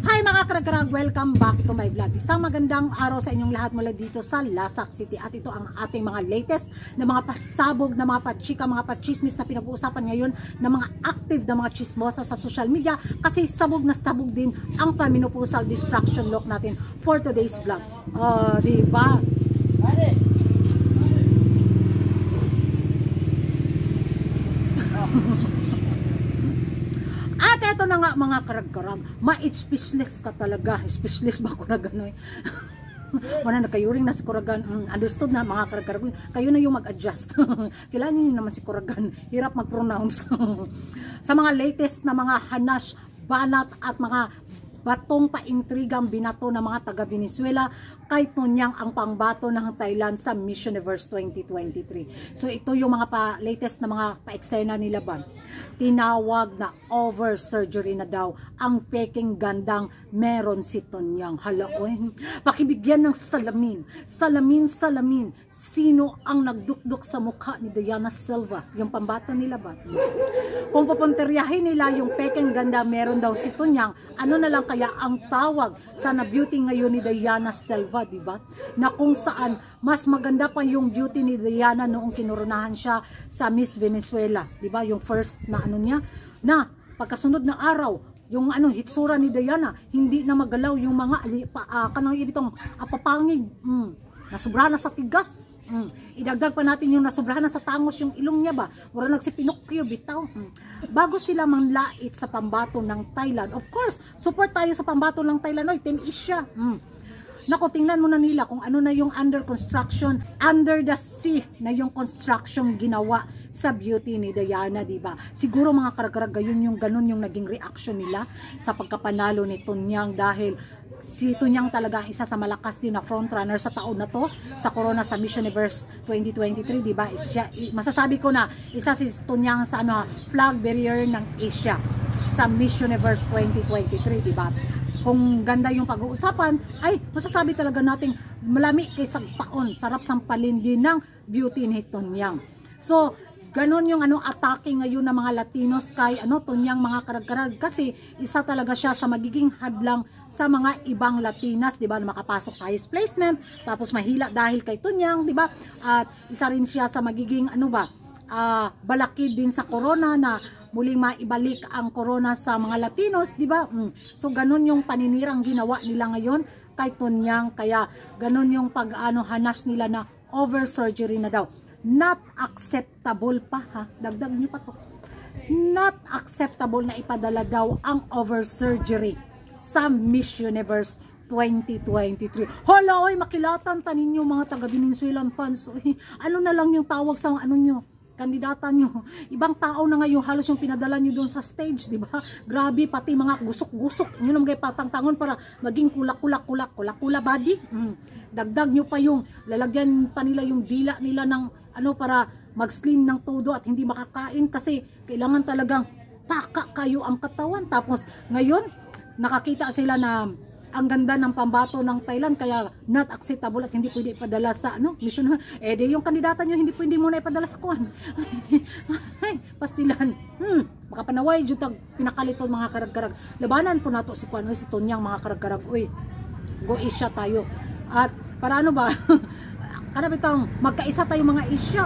Hi mga karag-karag! Welcome back to my vlog. Isang magandang araw sa inyong lahat mula dito sa Lasak City. At ito ang ating mga latest na mga pasabog, na mga pachika, mga pachismis na pinag-uusapan ngayon ng mga active na mga chismosa sa social media. Kasi sabog na sabog din ang paminupusal distraction look natin for today's vlog. Diba? At eto na nga mga karag-karag, ma-speechless ka talaga. Speechless ba ako na gano'n? Wala na kayuring na si Kuragan. Understood na mga karag-karag. Kayo na yung mag-adjust. Kailangan nyo naman si Kuragan. Hirap mag-pronounce. Sa mga latest na mga hanash, banat at mga batong paintrigang binato ng mga taga-Venezuela kay Tunyang ang pangbato ng Thailand sa Miss Universe 2023. So ito yung mga latest na mga pa-eksena nila ba. Tinawag na over surgery na daw ang peking gandang meron si Tunyang. Hala, pakibigyan ng salamin. Salamin. Sino ang nagdukduk sa mukha ni Diana Silva? Yung pambato nila ba? Kung pupunteryahin nila yung peking ganda meron daw si Tunyang, ano na lang kaya ang tawag sa na beauty ngayon ni Diana Silva, di ba? Na kung saan mas maganda pa yung beauty ni Diana noong kinurunahan siya sa Miss Venezuela, di ba? Yung first na ano niya, na pagkasunod ng araw, yung hitsura ni Diana, hindi na magalaw yung mga kanang ibitong apapangig. Nasubrahan na sa tigas. Idagdag pa natin yung nasubrahan na sa tangos yung ilong niya ba. Wala nagsipinokyo bitaw. Bago sila manlait sa pambato ng Thailand. Of course, support tayo sa pambato ng Thailand. Oy, Team Asia. Naku, tingnan mo na nila kung ano na yung under construction, under the sea na yung construction ginawa sa beauty ni Diana, diba? Siguro mga karag-karag, yun yung ganun yung naging reaction nila sa pagkapanalo ni Tunyang dahil si Tunyang talaga isa sa malakas din na frontrunner sa taon na to sa Corona sa Miss Universe 2023, diba? Masasabi ko na isa si Tunyang sa flag bearer ng Asia sa Miss Universe 2023, diba? Kung ganda yung pag-uusapan, ay masasabi talaga nating malami kaysa paon, sarap sampalin din ng beauty ni Tunyang. So, ganon yung atake ngayon ng mga Latinos kay Tunyang mga karag-karag kasi isa talaga siya sa magiging hadlang sa mga ibang Latinas, 'di ba, na makapasok sa highest placement, tapos mahila dahil kay Tunyang, 'di ba? At isa rin siya sa magiging balakid din sa Corona na muling maibalik ang Corona sa mga Latinos, 'di ba? So ganon yung paninirang ginawa nila ngayon kay Tunyang, kaya ganon yung hanas nila na over surgery na daw. Not acceptable pa, ha? Dagdag niyo pa to. Not acceptable na ipadala daw ang over surgery sa Miss Universe 2023. Hala, oy, makilatan tanin yung mga taga-Venezuelan fans. Oy, ano na lang yung tawag sa nyo, kandidata nyo. Ibang tao na ngayon halos yung pinadala nyo doon sa stage, di ba? Grabe, pati mga gusok-gusok. Yun ang mga patang-tangon para maging kula body. Dagdag nyo pa yung, lalagyan pa nila yung dila nila ng para mag-slim ng todo at hindi makakain kasi kailangan talagang paka kayo ang katawan. Tapos ngayon, nakakita sila na ang ganda ng pambato ng Thailand kaya not acceptable at hindi pwede ipadala sa mission. Di yung kandidata nyo hindi pwede muna ipadala sa kuwan. Ay, pastilan. Makapanaway jutag pinakalit po mga karag-karag. Labanan po nato si kuwan, si Tunyang mga karag-karag. Uy, go Asia tayo. At para ba? Kanabitang magkaisa tayo mga Asia.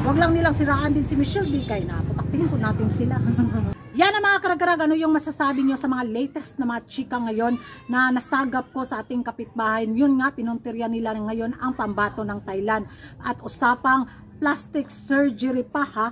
Wag lang nilang siraan din si Michelle di kay na putaktingin po natin sila. Yan ang mga karag-karag, yung masasabi nyo sa mga latest na mga chika ngayon na nasagap ko sa ating kapitbahay. Yun nga, pinuntirya nila ngayon ang pambato ng Thailand. At usapang plastic surgery pa, ha?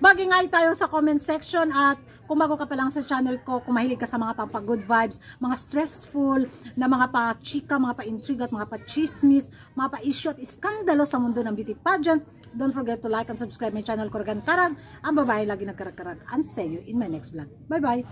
Mag-ingay tayo sa comment section at kung bago ka pa lang sa channel ko, kung mahilig ka sa mga good vibes, mga stressful na mga pa-chika, mga pa-intrigue at mga pa-chismis, mga pa-issue at iskandalo sa mundo ng beauty pageant, don't forget to like and subscribe my channel, Kuragan Karag, ang babae lagi nagkarag-karag. And see you in my next vlog. Bye-bye!